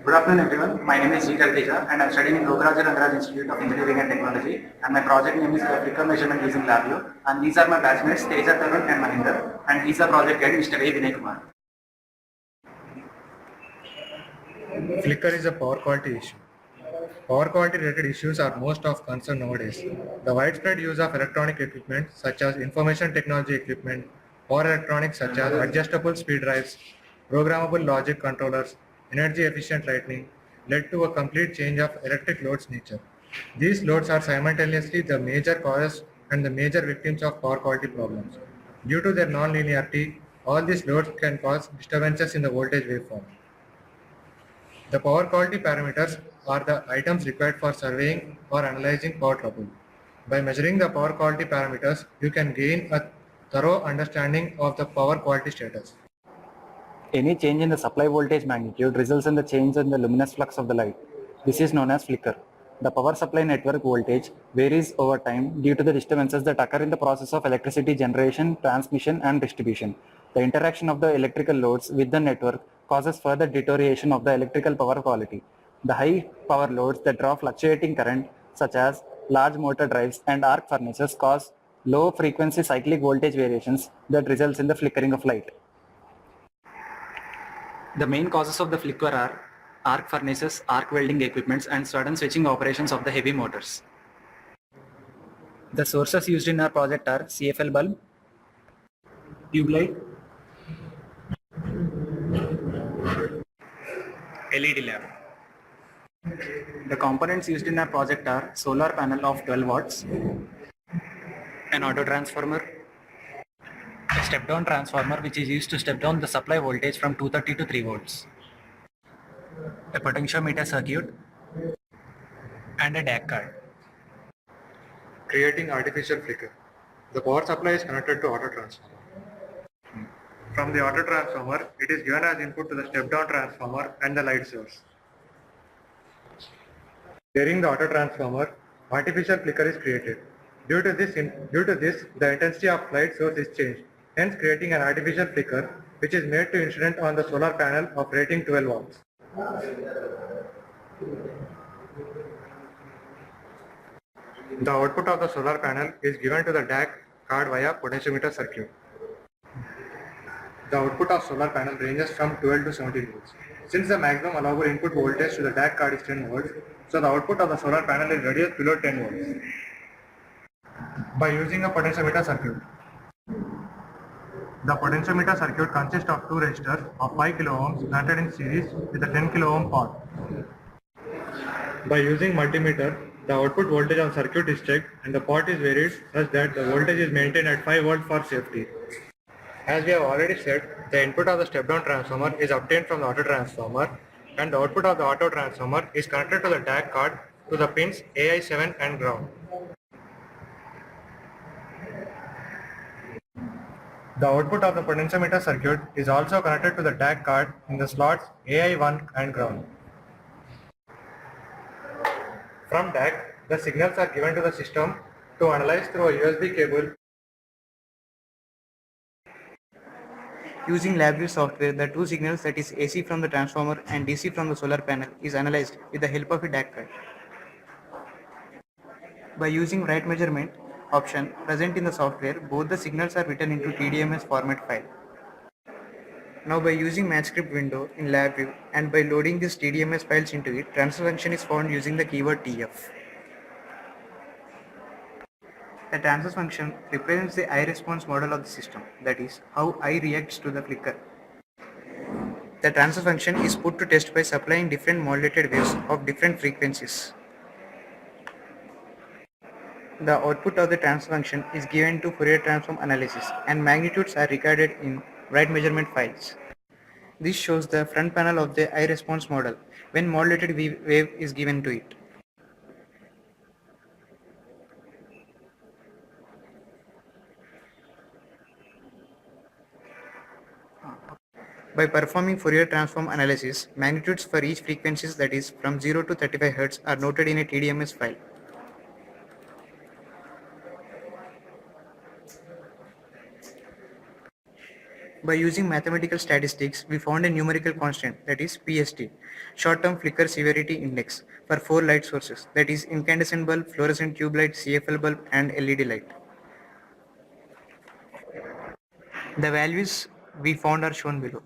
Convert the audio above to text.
Good afternoon, everyone. My name is G. Kalteja, and I'm studying in Lokaraja Rangaraj Institute of Engineering and Technology. And my project name is Flicker Measurement using LabVIEW. And these are my batchmates, Teja, Tarun, and Mahinder. And he's our project guide, Mr. A. Vinay Kumar. Flicker is a power quality issue. Power quality related issues are most of concern nowadays. The widespread use of electronic equipment such as information technology equipment, power electronics such as adjustable speed drives, programmable logic controllers, energy efficient lighting led to a complete change of electric loads nature. These loads are simultaneously the major causes and the major victims of power quality problems. Due to their non-linearity, all these loads can cause disturbances in the voltage waveform. The power quality parameters are the items required for surveying or analyzing power trouble. By measuring the power quality parameters, you can gain a thorough understanding of the power quality status. Any change in the supply voltage magnitude results in the change in the luminous flux of the light. This is known as flicker. The power supply network voltage varies over time due to the disturbances that occur in the process of electricity generation, transmission, and distribution. The interaction of the electrical loads with the network causes further deterioration of the electrical power quality. The high power loads that draw fluctuating current, such as large motor drives and arc furnaces, cause low frequency cyclic voltage variations that results in the flickering of light. The main causes of the flicker are arc furnaces, arc welding equipments, and sudden switching operations of the heavy motors. The sources used in our project are CFL bulb, tube light, LED lamp. The components used in our project are solar panel of 12 watts, an auto transformer, a step-down transformer which is used to step down the supply voltage from 230 to 3 volts, a potentiometer circuit, and a DAC card. Creating artificial flicker. The power supply is connected to auto transformer. From the auto transformer, it is given as input to the step-down transformer and the light source. During the auto transformer, artificial flicker is created. Due to this, the intensity of light source is changed, hence creating an artificial flicker which is made to incident on the solar panel of rating 12 watts. The output of the solar panel is given to the DAC card via potentiometer circuit. The output of solar panel ranges from 12 to 17 volts. Since the maximum allowable input voltage to the DAC card is 10 volts, so the output of the solar panel is reduced below 10 volts. By using a potentiometer circuit. The potentiometer circuit consists of two resistors of 5 kilo ohms connected in series with a 10 kilo ohm pot. By using multimeter, the output voltage of the circuit is checked and the pot is varied such that the voltage is maintained at 5 volts for safety. As we have already said, the input of the step-down transformer is obtained from the auto transformer and the output of the auto transformer is connected to the DAC card to the pins AI7 and ground. The output of the potentiometer circuit is also connected to the DAC card in the slots AI1 and ground. From DAC, the signals are given to the system to analyze through a USB cable. Using LabVIEW software, the two signals, that is AC from the transformer and DC from the solar panel, is analyzed with the help of a DAC card. By using write measurement option present in the software, both the signals are written into TDMS format file. Now by using MathScript window in LabVIEW and by loading these TDMS files into it, transfer function is found using the keyword TF. The transfer function represents the I response model of the system, that is, how I reacts to the flicker. The transfer function is put to test by supplying different modulated waves of different frequencies. The output of the transfer function is given to Fourier transform analysis and magnitudes are recorded in write measurement files. This shows the front panel of the I response model when modulated wave is given to it. By performing Fourier transform analysis, magnitudes for each frequencies, that is from 0 to 35 Hz, are noted in a TDMS file. By using mathematical statistics, we found a numerical constant, that is PST, short-term flicker severity index, for 4 light sources, that is incandescent bulb, fluorescent tube light, CFL bulb and LED light. The values we found are shown below.